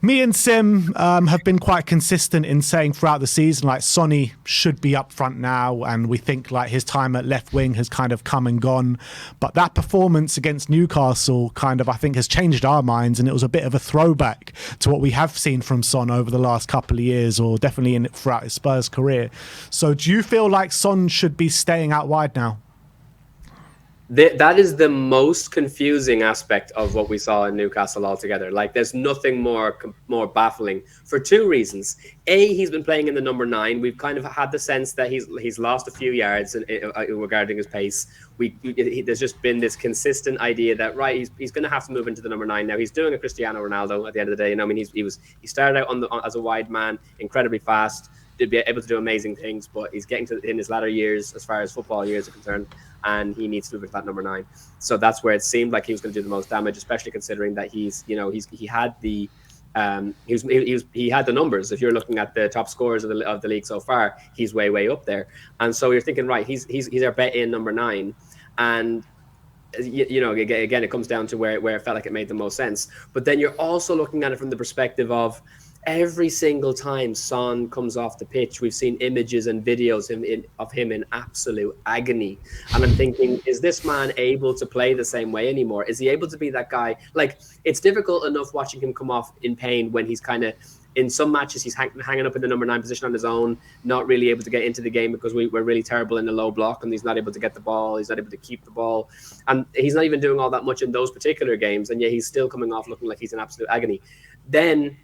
Me and Sim have been quite consistent in saying throughout the season, like, Sonny should be up front now, and we think like his time at left wing has kind of come and gone. But that performance against Newcastle kind of, I think, has changed our minds, and it was a bit of a throwback to what we have seen from Son over the last couple of years, or definitely throughout his Spurs career. So do you feel like Son should be staying out wide now? That is the most confusing aspect of what we saw in Newcastle altogether. Like, there's nothing more baffling for two reasons. A, he's been playing in the number 9. We've kind of had the sense that he's lost a few yards regarding his pace. There's just been this consistent idea that, right, he's going to have to move into the number 9 now. He's doing a Cristiano Ronaldo at the end of the day. You know, I mean, he started out as a wide man, incredibly fast, to be able to do amazing things, but he's getting to in his latter years as far as football years are concerned, and he needs to move into that number 9. So that's where it seemed like he was going to do the most damage, especially considering that he had the numbers. If you're looking at the top scorers of the league so far, he's way up there. And so you're thinking, right, he's our bet in number 9, and again, it comes down to where it felt like it made the most sense. But then you're also looking at it from the perspective of, every single time Son comes off the pitch, we've seen images and videos of him in absolute agony. And I'm thinking, is this man able to play the same way anymore? Is he able to be that guy? Like, it's difficult enough watching him come off in pain when he's kind of, in some matches, he's hanging up in the number 9 position on his own, not really able to get into the game because we're really terrible in the low block, and he's not able to get the ball. He's not able to keep the ball. And he's not even doing all that much in those particular games, and yet he's still coming off looking like he's in absolute agony. Then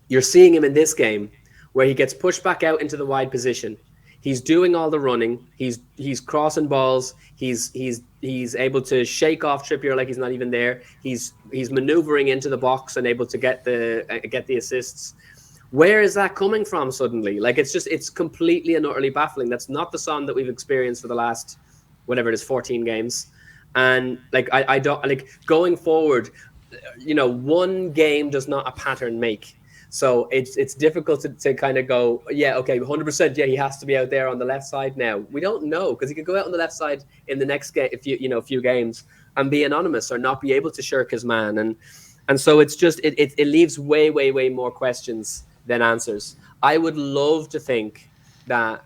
you're seeing him in this game where he gets pushed back out into the wide position. He's doing all the running. He's crossing balls. He's able to shake off Trippier like he's not even there. He's maneuvering into the box and able to get the assists. Where is that coming from suddenly? Like, it's completely and utterly baffling. That's not the Son that we've experienced for the last, whatever it is, 14 games. And like, I don't, like, going forward, one game does not a pattern make. So it's difficult to kind of go, yeah, okay, 100%, yeah, he has to be out there on the left side now. We don't know, because he could go out on the left side in the next game, a few games, and be anonymous or not be able to shirk his man. And so it's just, it leaves way more questions than answers. I would love to think that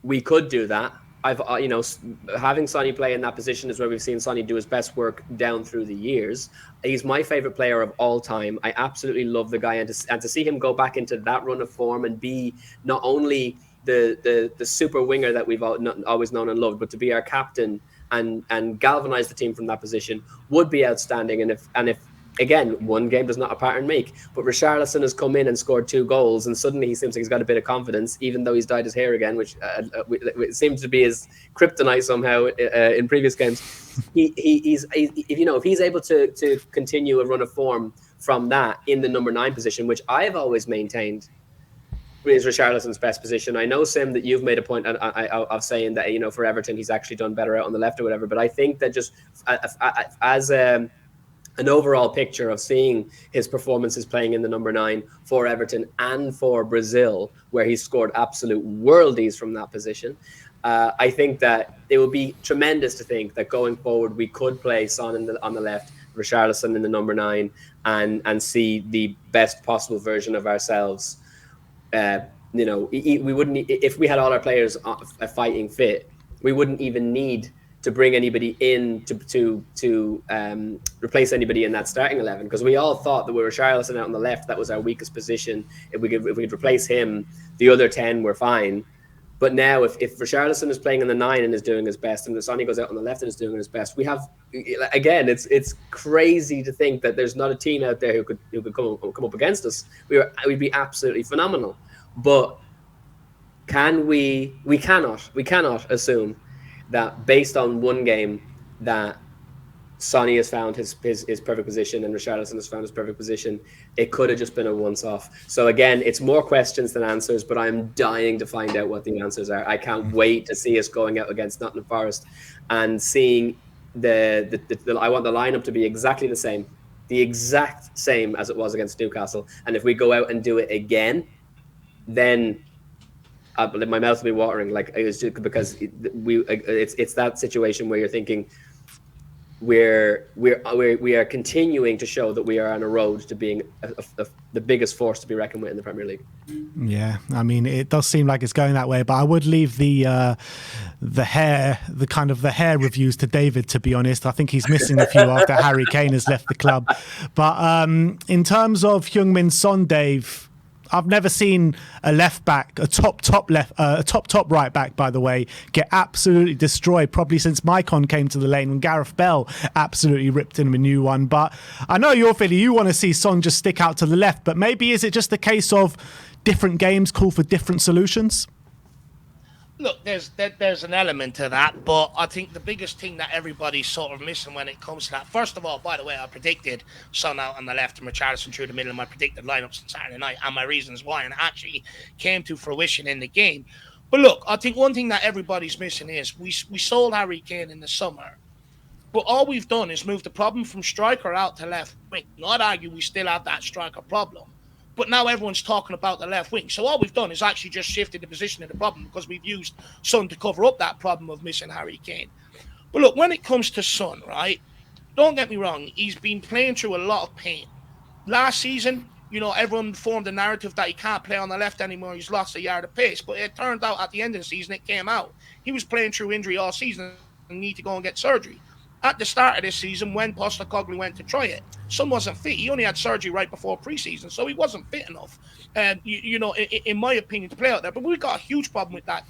we could do that. Having Sonny play in that position is where we've seen Sonny do his best work down through the years. He's my favorite player of all time. I absolutely love the guy, and to see him go back into that run of form and be not only the super winger that we've always known and loved, but to be our captain and galvanize the team from that position would be outstanding. And if again, one game does not a pattern make, but Richarlison has come in and scored 2 goals, and suddenly he seems like he's got a bit of confidence, even though he's dyed his hair again, which it seems to be his kryptonite somehow in previous games. If he's able to continue a run of form from that in the number 9 position, which I've always maintained is Richarlison's best position. I know, Sim, that you've made a point of saying that, for Everton, he's actually done better out on the left or whatever, but I think that just as an overall picture of seeing his performances playing in the number 9 for Everton and for Brazil, where he scored absolute worldies from that position. I think that it would be tremendous to think that going forward, we could play Son on the left, Richarlison in the number 9, and see the best possible version of ourselves. We wouldn't, if we had all our players fighting fit, we wouldn't even need to bring anybody in to replace anybody in that starting 11, because we all thought that we were Richarlison out on the left, that was our weakest position. If we could replace him, the other 10 were fine. But now, if Richarlison is playing in the 9 and is doing his best, and Sonny goes out on the left and is doing his best, we have, again, it's crazy to think that there's not a team out there who could come up against us. We'd be absolutely phenomenal. But we cannot assume that based on one game that Sonny has found his perfect position and Richarlison has found his perfect position. It could have just been a once-off. So again, it's more questions than answers, but I'm dying to find out what the answers are. I can't wait to see us going out against Nottingham Forest and seeing I want the lineup to be exactly the exact same as it was against Newcastle. And if we go out and do it again, then my mouth will be watering. Like, it's just because it's that situation where you're thinking, we are continuing to show that we are on a road to being the biggest force to be reckoned with in the Premier League. Yeah, I mean, it does seem like it's going that way, but I would leave the hair reviews to David, to be honest. I think he's missing a few after Harry Kane has left the club. But in terms of Heung-min Son, Dave, I've never seen a left back, a top right back, by the way, get absolutely destroyed, probably since Maicon came to the lane when Gareth Bell absolutely ripped him a new one. But I know you're Philly, you want to see Son just stick out to the left, but maybe is it just a case of different games call for different solutions? Look, there's an element to that, but I think the biggest thing that everybody's sort of missing when it comes to that, first of all, by the way, I predicted Son out on the left and Richarlison through the middle in my predicted lineups on Saturday night and my reasons why, and it actually came to fruition in the game. But look, I think one thing that everybody's missing is we sold Harry Kane in the summer, but all we've done is move the problem from striker out to left wing. I'd argue we still have that striker problem. But now everyone's talking about the left wing. So all we've done is actually just shifted the position of the problem because we've used Son to cover up that problem of missing Harry Kane. But look, when it comes to Son, right, don't get me wrong, he's been playing through a lot of pain. Last season, everyone formed a narrative that he can't play on the left anymore. He's lost a yard of pace. But it turned out at the end of the season, it came out. He was playing through injury all season and need to go and get surgery. At the start of this season, when Postecoglou went to try it, Son wasn't fit. He only had surgery right before preseason, so he wasn't fit enough, in my opinion, to play out there. But we've got a huge problem with that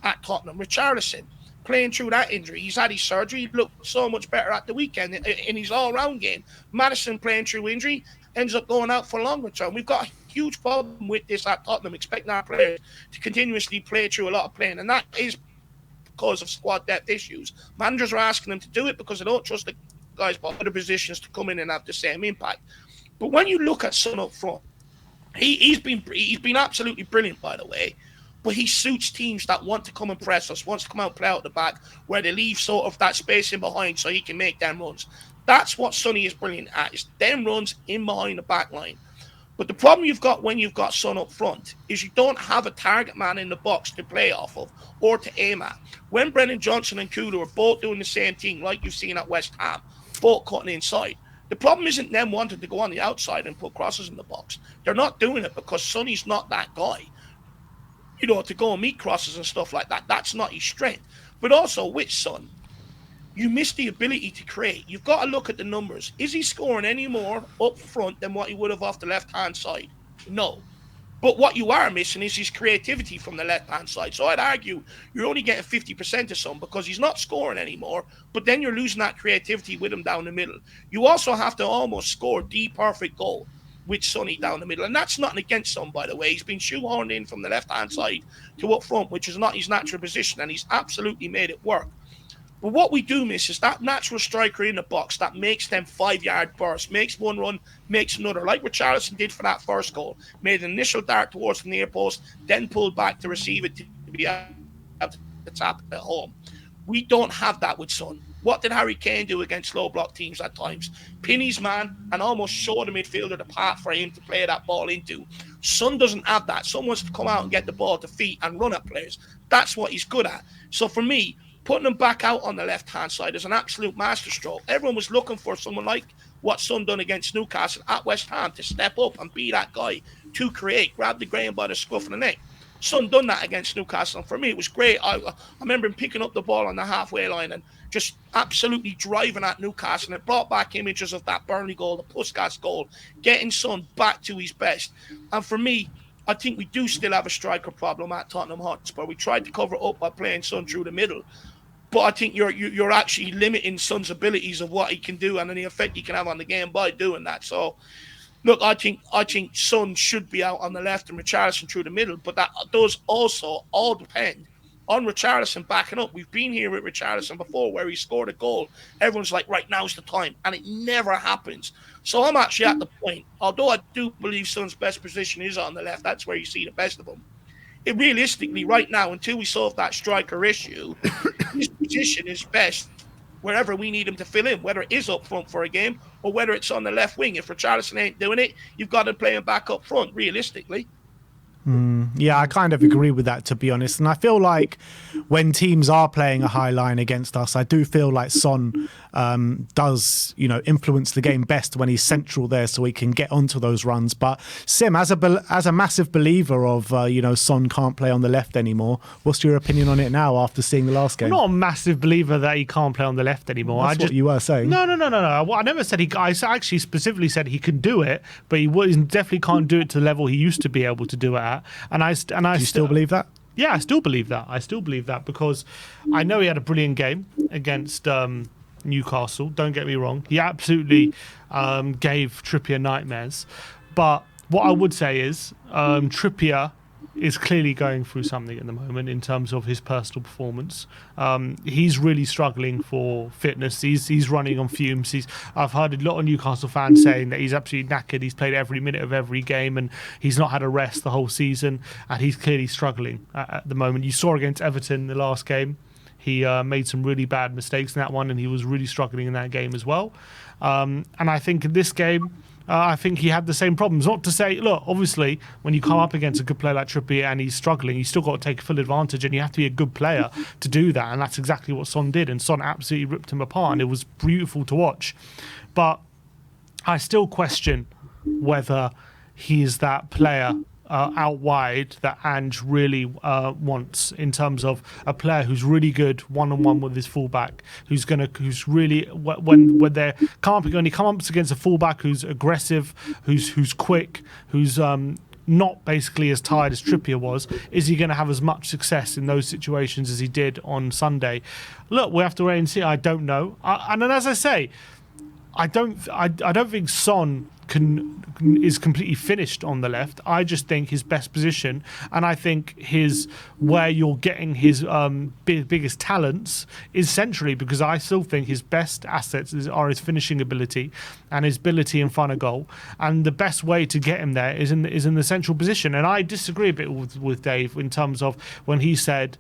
at Tottenham. Richarlison, playing through that injury, he's had his surgery. He looked so much better at the weekend in his all-round game. Maddison, playing through injury, ends up going out for longer term. We've got a huge problem with this at Tottenham, expecting our players to continuously play through a lot of playing, and that is because of squad depth issues. Managers are asking them to do it because they don't trust the guys by other positions to come in and have the same impact. But when you look at Son up front, he's been absolutely brilliant, by the way. But he suits teams that want to come and press us, wants to come out and play out the back, where they leave sort of that space in behind so he can make them runs. That's what Sonny is brilliant at, is them runs in behind the back line. But the problem you've got when you've got Son up front is you don't have a target man in the box to play off of or to aim at. When Brennan Johnson and Kulu are both doing the same thing, like you've seen at West Ham, both cutting inside, the problem isn't them wanting to go on the outside and put crosses in the box. They're not doing it because Sonny's not that guy, to go and meet crosses and stuff like that. That's not his strength. But also with Son, you miss the ability to create. You've got to look at the numbers. Is he scoring any more up front than what he would have off the left-hand side? No. But what you are missing is his creativity from the left-hand side. So I'd argue you're only getting 50% of Son because he's not scoring anymore, but then you're losing that creativity with him down the middle. You also have to almost score the perfect goal with Sonny down the middle. And that's nothing against Son, by the way. He's been shoehorned in from the left-hand side to up front, which is not his natural position, and he's absolutely made it work. But what we do miss is that natural striker in the box that makes them 5-yard bursts, makes one run, makes another, like Richarlison did for that first goal. Made an initial dart towards the near post, then pulled back to receive it to be able to tap at home. We don't have that with Son. What did Harry Kane do against low block teams at times? Pin his man and almost show the midfielder the path for him to play that ball into. Son doesn't have that. Son wants to come out and get the ball to feet and run at players. That's what he's good at. So for me, putting him back out on the left-hand side is an absolute masterstroke. Everyone was looking for someone like what Son done against Newcastle at West Ham to step up and be that guy to create, grab the Graham by the scruff of the neck. Son done that against Newcastle. And for me, it was great. I remember him picking up the ball on the halfway line and just absolutely driving at Newcastle. And it brought back images of that Burnley goal, the Puskas goal, getting Son back to his best. And for me, I think we do still have a striker problem at Tottenham Hotspur. We tried to cover it up by playing Son through the middle. But I think you're actually limiting Son's abilities of what he can do and any effect he can have on the game by doing that. So, look, I think Son should be out on the left and Richarlison through the middle. But that does also all depend on Richarlison backing up. We've been here with Richarlison before where he scored a goal. Everyone's like, right, now's the time. And it never happens. So I'm actually at the point, although I do believe Son's best position is on the left, that's where you see the best of him. Realistically, right now, until we solve that striker issue, his position is best wherever we need him to fill in, whether it is up front for a game or whether it's on the left wing. If Richarlison ain't doing it, you've got to play him back up front, realistically. Yeah, I kind of agree with that, to be honest. And I feel like when teams are playing a high line against us, I do feel like Son does, influence the game best when he's central there, so he can get onto those runs. But Sim, as a massive believer of, Son can't play on the left anymore, what's your opinion on it now after seeing the last game? I'm not a massive believer that he can't play on the left anymore. That's what you were saying. No. Well, I never said I actually specifically said he could do it, but he definitely can't do it to the level he used to be able to do it at. And I do you still believe that? Yeah, I still believe that because I know he had a brilliant game against Newcastle. Don't get me wrong. He absolutely gave Trippier nightmares. But what I would say is Trippier is clearly going through something at the moment in terms of his personal performance. He's really struggling for fitness. He's running on fumes. I've heard a lot of Newcastle fans saying that he's absolutely knackered. He's played every minute of every game and he's not had a rest the whole season, and he's clearly struggling at the moment. You saw against Everton the last game. He made some really bad mistakes in that one, and he was really struggling in that game as well. And I think in this game, I think he had the same problems. Not to say, look, obviously, when you come up against a good player like Trippier and he's struggling, you still got to take full advantage, and you have to be a good player to do that. And that's exactly what Son did. And Son absolutely ripped him apart, and it was beautiful to watch. But I still question whether he is that player out wide that Ange really wants, in terms of a player who's really good one-on-one with his fullback, who's really when they come up against a fullback who's aggressive, who's quick, who's not basically as tired as Trippier was, is he going to have as much success in those situations as he did on Sunday? Look, we have to wait and see. I don't know. And then, as I say, I don't think Son is completely finished on the left. I just think his best position, and I think where you're getting his biggest talents is centrally, because I still think his best assets are his finishing ability and his ability in front of goal, and the best way to get him there is in the central position. And I disagree a bit with Dave in terms of when he said,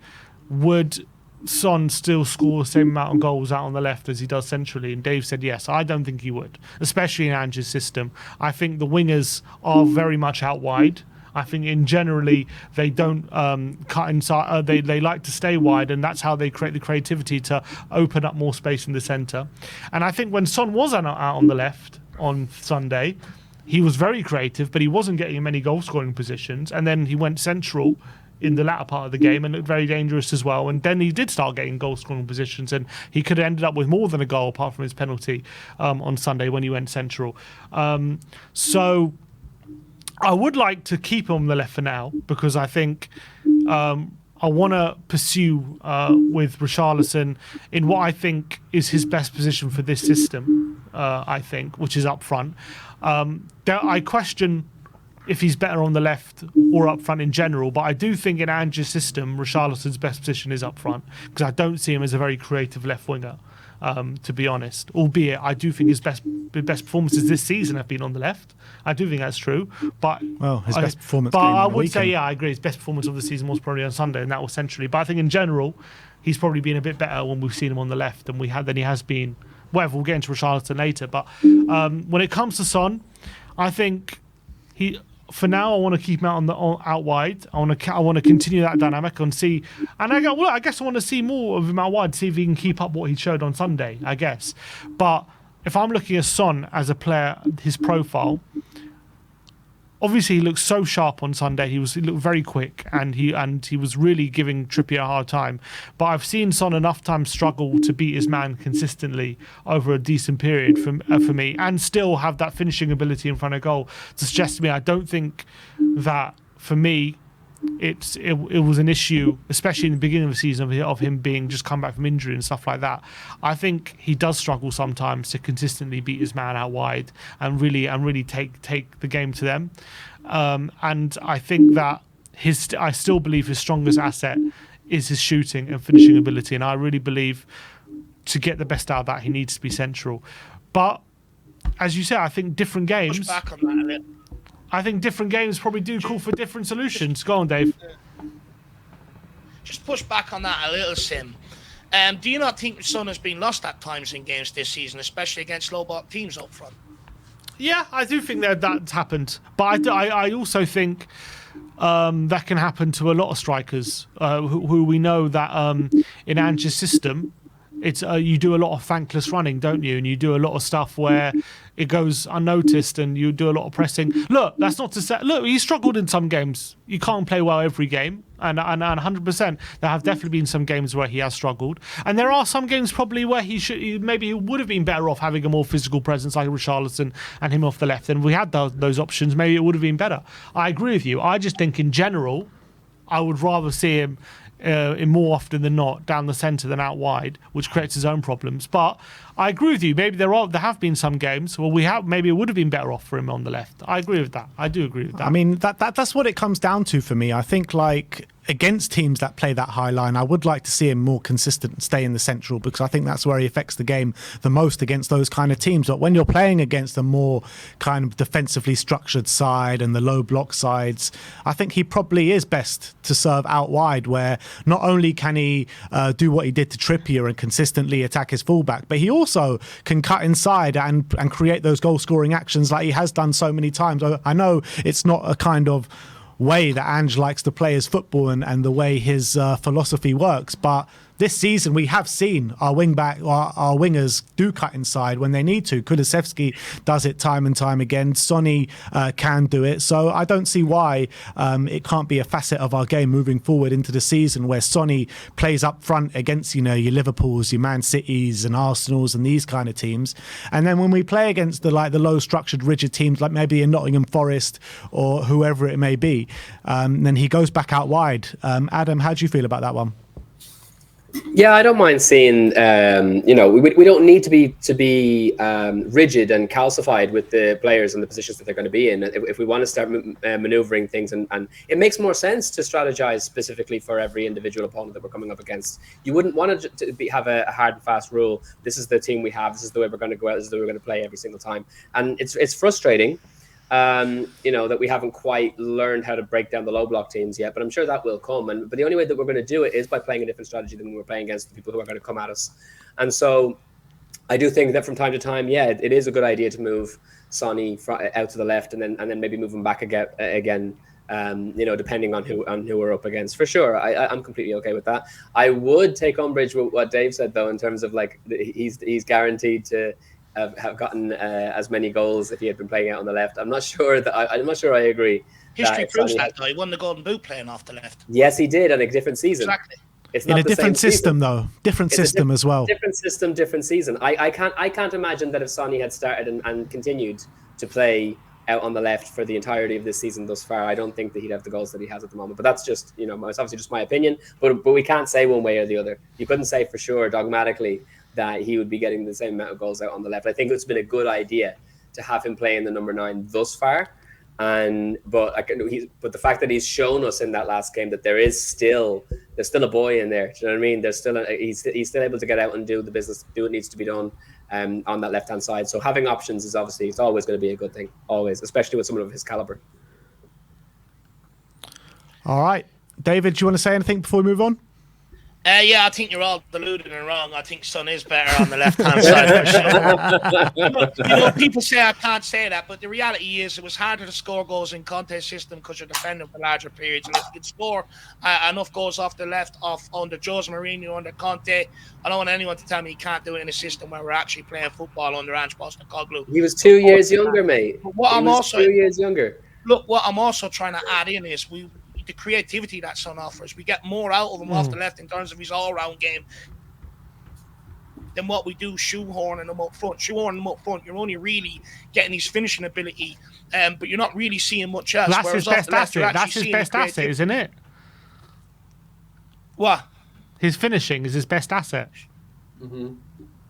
would Son still score the same amount of goals out on the left as he does centrally? And Dave said yes. I don't think he would, especially in Ange's system. I think the wingers are very much out wide. I think in generally they don't cut inside. They like to stay wide, and that's how they create the creativity to open up more space in the centre. And I think when Son was out on the left on Sunday, he was very creative, but he wasn't getting many goal scoring positions. And then he went central in the latter part of the game and looked very dangerous as well. And then he did start getting goal scoring positions, and he could have ended up with more than a goal apart from his penalty on Sunday when he went central. So I would like to keep him on the left for now, because I think I want to pursue with Richarlison in what I think is his best position for this system, I think, which is up front. I question if he's better on the left or up front in general, but I do think in Ange's system, Richarlison's best position is up front, because I don't see him as a very creative left winger, to be honest. Albeit, I do think his best performances this season have been on the left. I do think that's true. But his best performance. But I would say, I agree. His best performance of the season was probably on Sunday, and that was centrally. But I think in general, he's probably been a bit better when we've seen him on the left than he has been. Well, we'll get into Richarlison later. But when it comes to Son, I think for now, I want to keep him out wide. I want to continue that dynamic and see. And I guess I want to see more of him out wide, see if he can keep up what he showed on Sunday, I guess. But if I'm looking at Son as a player, his profile, obviously he looked so sharp on Sunday. He looked very quick, and he was really giving Trippier a hard time. But I've seen Son enough times struggle to beat his man consistently over a decent period for me, and still have that finishing ability in front of goal to suggest to me I don't think that, for me, it was an issue, especially in the beginning of the season, of him being just come back from injury and stuff like that. I think he does struggle sometimes to consistently beat his man out wide and really take the game to them. And I think that I still believe his strongest asset is his shooting and finishing ability, and I really believe to get the best out of that, he needs to be central. But as you said, I think different games. Push back on that a little. I think different games probably do call for different solutions. Go on, Dave. Just push back on that a little, Sim. Do you not think Son has been lost at times in games this season, especially against low-block teams up front? Yeah, I do think that's happened. But I also think that can happen to a lot of strikers who we know that in Ange's system, it's you do a lot of thankless running, don't you? And you do a lot of stuff where it goes unnoticed, and you do a lot of pressing. Look, that's not to say. Look, he struggled in some games. You can't play well every game, and 100%. There have definitely been some games where he has struggled, and there are some games probably where maybe he would have been better off having a more physical presence like Richarlison and him off the left. And we had those options. Maybe it would have been better. I agree with you. I just think in general, I would rather see him in more often than not down the centre than out wide, which creates his own problems. But I agree with you. Maybe there have been some games where maybe it would have been better off for him on the left. I agree with that. I do agree with that. I mean, that's what it comes down to for me. I think against teams that play that high line, I would like to see him more consistent and stay in the central, because I think that's where he affects the game the most against those kind of teams. But when you're playing against a more kind of defensively structured side and the low block sides, I think he probably is best to serve out wide, where not only can he do what he did to Trippier and consistently attack his fullback, but he also can cut inside and create those goal-scoring actions like he has done so many times. I know it's not a kind of way that Ange likes to play his football and the way his philosophy works, but this season we have seen our wingers do cut inside when they need to. Kulusevski does it time and time again. Sonny can do it. So I don't see why it can't be a facet of our game moving forward into the season, where Sonny plays up front against, your Liverpools, your Man Cities and Arsenals and these kind of teams. And then when we play against the low structured, rigid teams like maybe in Nottingham Forest or whoever it may be, then he goes back out wide. Adam, how do you feel about that one? Yeah, I don't mind seeing. We don't need to be rigid and calcified with the players and the positions that they're going to be in. If we want to start maneuvering things, and it makes more sense to strategize specifically for every individual opponent that we're coming up against. You wouldn't want to have a hard and fast rule. This is the team we have. This is the way we're going to go out. This is the way we're going to play every single time. And it's frustrating. That we haven't quite learned how to break down the low block teams yet, but I'm sure that will come. But the only way that we're going to do it is by playing a different strategy than when we're playing against the people who are going to come at us. And so I do think that from time to time, it is a good idea to move Sonny out to the left and then maybe move him back again. Depending on who we're up against, for sure. I'm completely okay with that. I would take umbrage with what Dave said, though, in terms of he's guaranteed to have gotten as many goals if he had been playing out on the left. I'm not sure I agree. History proves that, though. He won the Golden Boot playing off the left. Yes, he did, on a different season. Exactly. It's not in a different system, season. though. Different system as well. Different system, different season. I can't imagine that if Sonny had started and continued to play out on the left for the entirety of this season thus far, I don't think that he'd have the goals that he has at the moment. But that's just, it's obviously just my opinion. But we can't say one way or the other. You couldn't say for sure dogmatically that he would be getting the same amount of goals out on the left. I think it's been a good idea to have him playing the number 9 thus far. But the fact that he's shown us in that last game that there's still a boy in there. Do you know what I mean? He's still able to get out and do the business, do what needs to be done on that left hand side. So having options is obviously, it's always going to be a good thing, always, especially with someone of his caliber. All right, David, do you want to say anything before we move on? I think you're all deluded and wrong. I think Son is better on the left-hand side. For sure. People say I can't say that, but the reality is it was harder to score goals in contest system because you're defending for larger periods. And if you could score enough goals off the left under Jose Mourinho, under Conte, I don't want anyone to tell me he can't do it in a system where we're actually playing football under Ange Postecoglou. He was 2 years younger, mate. What I'm 2 years younger. Look, what I'm also trying to add in is the creativity that Son offers. We get more out of him off the left in terms of his all-round game than what we do shoehorning him up front. Shoehorning him up front, you're only really getting his finishing ability, but you're not really seeing much else. That's his best asset. That's his best asset, isn't it? What? His finishing is his best asset. Mm-hmm.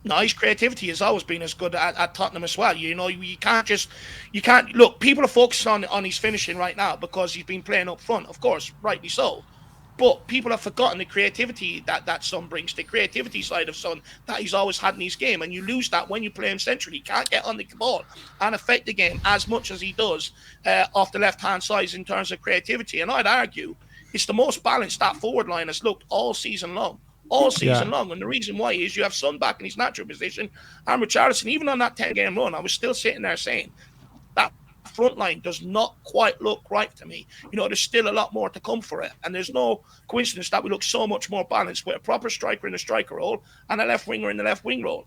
No, his creativity has always been as good at Tottenham as well. You can't look. People are focused on his finishing right now because he's been playing up front, of course, rightly so. But people have forgotten the creativity that Son brings, the creativity side of Son that he's always had in his game, and you lose that when you play him centrally. He can't get on the ball and affect the game as much as he does off the left-hand side in terms of creativity. And I'd argue it's the most balanced that forward line has looked all season long. And the reason why is you have Son back in his natural position, and Richarlison, even on that 10-game run, I was still sitting there saying that front line does not quite look right to me. There's still a lot more to come for it. And there's no coincidence that we look so much more balanced with a proper striker in the striker role and a left winger in the left wing role.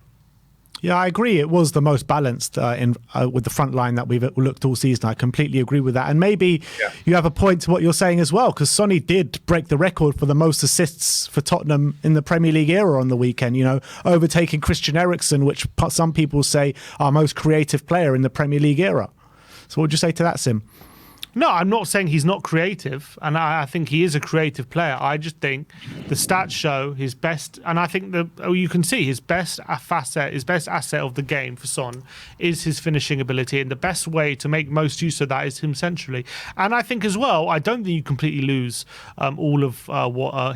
Yeah, I agree. It was the most balanced with the front line that we've looked all season. I completely agree with that. And maybe you have a point to what you're saying as well, because Sonny did break the record for the most assists for Tottenham in the Premier League era on the weekend, overtaking Christian Eriksen, which some people say our most creative player in the Premier League era. So what would you say to that, Sim? No, I'm not saying he's not creative, and I think he is a creative player. I just think the stats show his best, and I think you can see his best asset of the game for Son is his finishing ability, and the best way to make most use of that is him centrally. And I think as well, I don't think you completely lose all of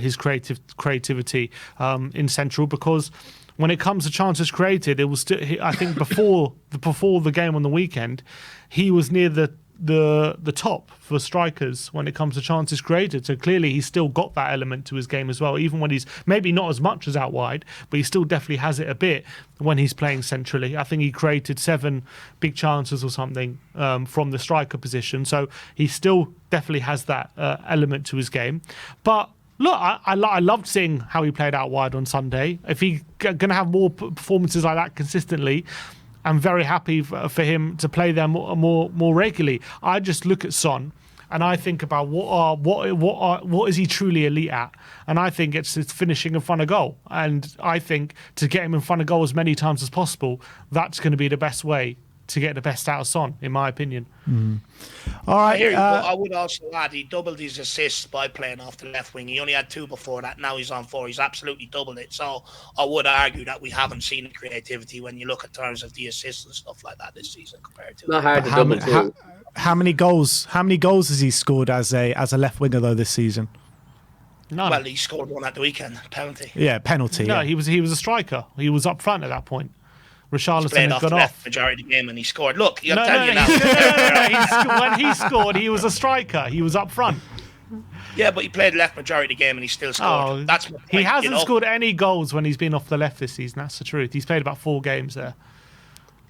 his creativity in central, because when it comes to chances created, it was still, I think before the game on the weekend, he was near the top for strikers when it comes to chances created. So clearly he's still got that element to his game as well, even when he's maybe not as much as out wide, but he still definitely has it a bit when he's playing centrally. I think he created 7 big chances or something from the striker position. So he still definitely has that element to his game. But look, I loved seeing how he played out wide on Sunday. If he's going to have more performances like that consistently, I'm very happy for him to play there more regularly. I just look at Son and I think about what is he truly elite at, and I think it's his finishing in front of goal. And I think to get him in front of goal as many times as possible, that's going to be the best way to get the best out of Son, in my opinion. All right. I hear you, but I would also add he doubled his assists by playing off the left wing. He only had 2 before that. Now he's on 4. He's absolutely doubled it. So I would argue that we haven't seen the creativity when you look at terms of the assists and stuff like that this season compared to. Not hard to double too. How many goals has he scored as a left winger though this season? None. Well, he scored one at the weekend, penalty. Yeah, penalty. No, yeah. he was a striker. He was up front at that point. Richarlison had got off. Majority of the game and he scored. Look, I'll No, tell you now. When he scored, he was a striker. He was up front. Yeah, but he played left majority of the game and he still scored. Oh, That's my point, he hasn't scored any goals when he's been off the left this season. That's the truth. He's played about 4 games there.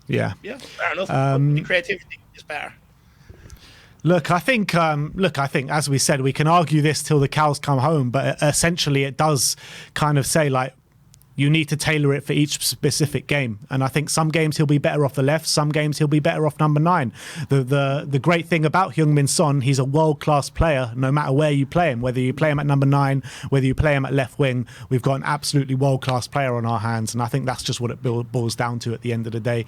Yeah. Yeah, fair enough. The creativity is better. Look, I think, as we said, we can argue this till the cows come home, but essentially it does kind of say, like, you need to tailor it for each specific game. And I think some games he'll be better off the left, some games he'll be better off number 9. The great thing about Heung-min Son, he's a world-class player no matter where you play him, whether you play him at number 9, whether you play him at left wing. We've got an absolutely world-class player on our hands, and I think that's just what it boils down to at the end of the day.